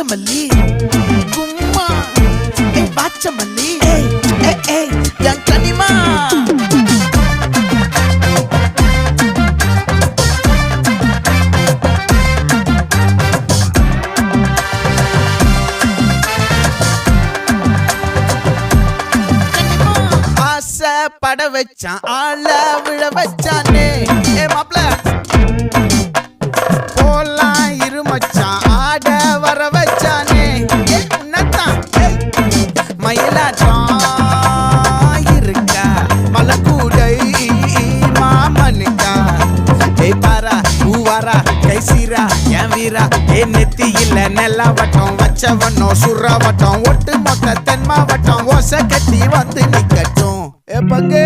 வாச்சமல்லி கும்மா வாச்சமல்லி என் கனிமா பட வச்சான் ஆள விழ வச்சானே மாப்ள போலாம் இருமச்சான் ஆட வர வச்சானே உன்னத்தான் மயிலாட்டம் இருக்கா மலக்கூடை மாமனுக்கா பாரா பூவாரா கைசீரா என் வீரா நெத்தி இல்ல நெல்லா வட்டம் வச்சவனோ சுறா வட்டம் ஒட்டு மொத்த தென் மாவட்டம் ஓசை கட்டி வந்து நிக்கட்டும் பங்கே